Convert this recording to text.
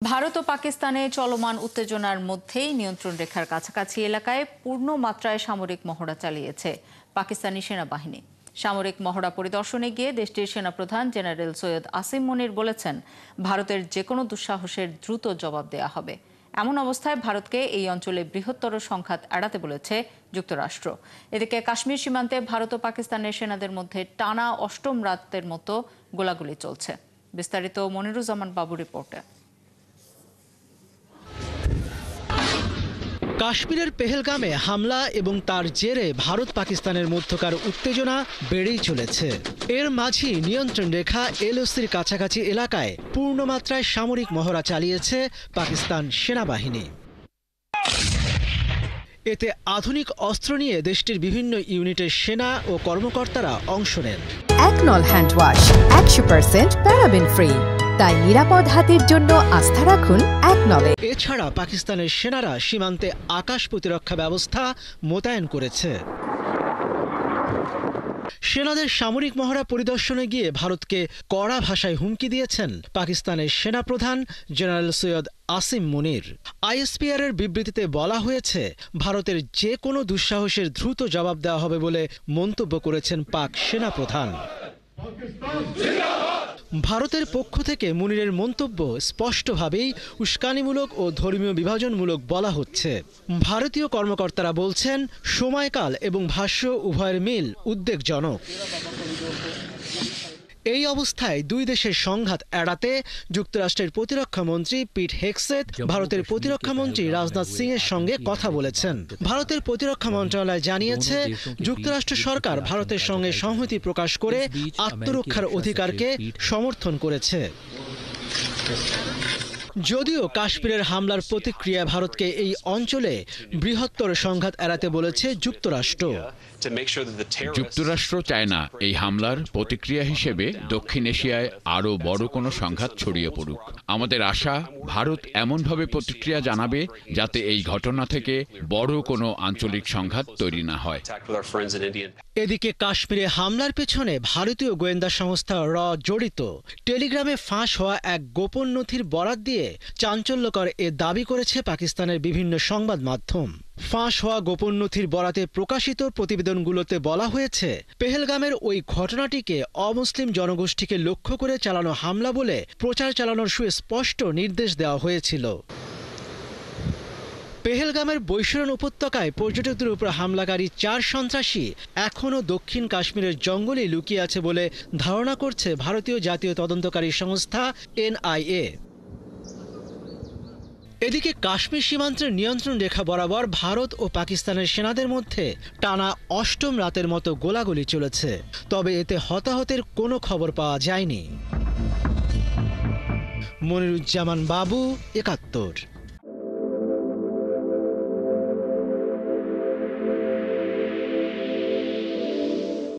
ভারত ও পাকিস্তানে চলমান উত্তেজনার মধ্যেই নিয়ন্ত্রণ রেখার কাছাকাছি এলাকায় পূর্ণ মাত্রায় সামরিক মহড়া চালিয়েছে পাকিস্তানি সেনাবাহিনী। সামরিক মহড়া পরিদর্শনে গিয়ে দেশটির সেনাপ্রধান জেনারেল সৈয়দ আসিম মনির বলেছেন, ভারতের যে কোনো দুঃসাহসের দ্রুত জবাব দেয়া হবে। এমন অবস্থায় ভারতকে এই অঞ্চলে বৃহত্তর সংঘাত এড়াতে বলেছে যুক্তরাষ্ট্র। এদিকে কাশ্মীর সীমান্তে ভারত ও পাকিস্তানের সেনাদের মধ্যে টানা অষ্টম রাতের মতো গোলাগুলি চলছে। বিস্তারিত মনিরুজ্জামান বাবুর রিপোর্টে। কাশ্মীরের পেহেলগামে হামলা এবং তার জেরে ভারত পাকিস্তানের মধ্যকার উত্তেজনা বেড়েই চলেছে। এর মাঝেই নিয়ন্ত্রণ রেখা এলওসির কাছাকাছি এলাকায় পূর্ণমাত্রায় সামরিক মহড়া চালিয়েছে পাকিস্তান সেনাবাহিনী। এতে আধুনিক অস্ত্র নিয়ে দেশটির বিভিন্ন ইউনিটের সেনা ও কর্মকর্তারা অংশ নেন। একনল হ্যান্ড ওয়াশ 100% প্যারাবেন ফ্রি, তাই নিরাপদ হাতের জন্য আস্থা রাখুন একনলে। এছাড়া পাকিস্তানের সেনারা সীমান্তে আকাশ প্রতিরক্ষা ব্যবস্থা মোতায়েন করেছে। সেনাদের সামরিক মহড়া পরিদর্শনে গিয়ে ভারতকে কড়া ভাষায় হুমকি দিয়েছেন পাকিস্তানের সেনাপ্রধান জেনারেল সৈয়দ আসিম মনির। আইএসপিআর এর বিবৃতিতে বলা হয়েছে, ভারতের যে কোনো দুঃসাহসের দ্রুত জবাব দেওয়া হবে বলে মন্তব্য করেছেন পাক সেনাপ্রধান। ভারতের পক্ষ থেকে মুনিরের মন্তব্য স্পষ্টভাবেই উস্কানিমূলক ও ধর্মীয় বিভাজনমূলক বলা হচ্ছে। ভারতীয় কর্মকর্তারা বলছেন, সময়কাল এবং ভাষ্য উভয়ের মিল উদ্বেগজনক। এই অবস্থায় দুই দেশের সংঘাত এড়াতে যুক্তরাষ্ট্রের প্রতিরক্ষা মন্ত্রী পিট হেগসেথ ভারতের প্রতিরক্ষা মন্ত্রী রাজনাথ সিং এর সঙ্গে কথা বলেছেন। ভারতের প্রতিরক্ষা মন্ত্রণালয় জানিয়েছে, যুক্তরাষ্ট্র সরকার ভারতের সঙ্গে সংহতি প্রকাশ করে আত্মরক্ষার অধিকারকে সমর্থন করেছে। যদিও কাশ্মীরের হামলার প্রতিক্রিয়া ভারতকে এই অঞ্চলে বৃহত্তর সংঘাত এড়াতে বলেছে যুক্তরাষ্ট্র। যুক্তরাষ্ট্র চায় না এই হামলার প্রতিক্রিয়া হিসেবে দক্ষিণ এশিয়ায় আরও বড় কোনো সংঘাত ছড়িয়ে পড়ুক। আমাদের আশা, ভারত এমনভাবে প্রতিক্রিয়া জানাবে যাতে এই ঘটনা থেকে বড় কোনো আঞ্চলিক সংঘাত তৈরি না হয়। এদিকে কাশ্মীরে হামলার পেছনে ভারতীয় গোয়েন্দা সংস্থা র জড়িত। টেলিগ্রামে ফাঁস হওয়া এক গোপন নথির বরাত দিয়ে চাঞ্চল্যকর এ দাবি করেছে পাকিস্তানের বিভিন্ন সংবাদ মাধ্যম। ফাঁস হওয়া গোপন নথির বরাতে প্রকাশিত প্রতিবেদনগুলোতে বলা হয়েছে, পেহেলগামের ওই ঘটনাটিকে অমুসলিম জনগোষ্ঠীকে লক্ষ্য করে চালানো হামলা বলে প্রচার চালানোর সুস্পষ্ট নির্দেশ দেওয়া হয়েছিল। পেহেলগামের বৈশরণ উপত্যকায় পর্যটকদের উপর হামলাকারী 4 সন্ত্রাসী এখনও দক্ষিণ কাশ্মীরের জঙ্গলে লুকিয়ে আছে বলে ধারণা করছে ভারতীয় জাতীয় তদন্তকারী সংস্থা এনআইএ। এদিকে কাশ্মীর সীমান্তের নিয়ন্ত্রণ রেখা বরাবর ভারত ও পাকিস্তানের সেনাদের মধ্যে টানা অষ্টম রাতের মতো গোলাগুলি চলেছে, তবে এতে হতাহতের কোনো খবর পাওয়া যায়নি। মনিরুজ্জামান বাবু, ৭১।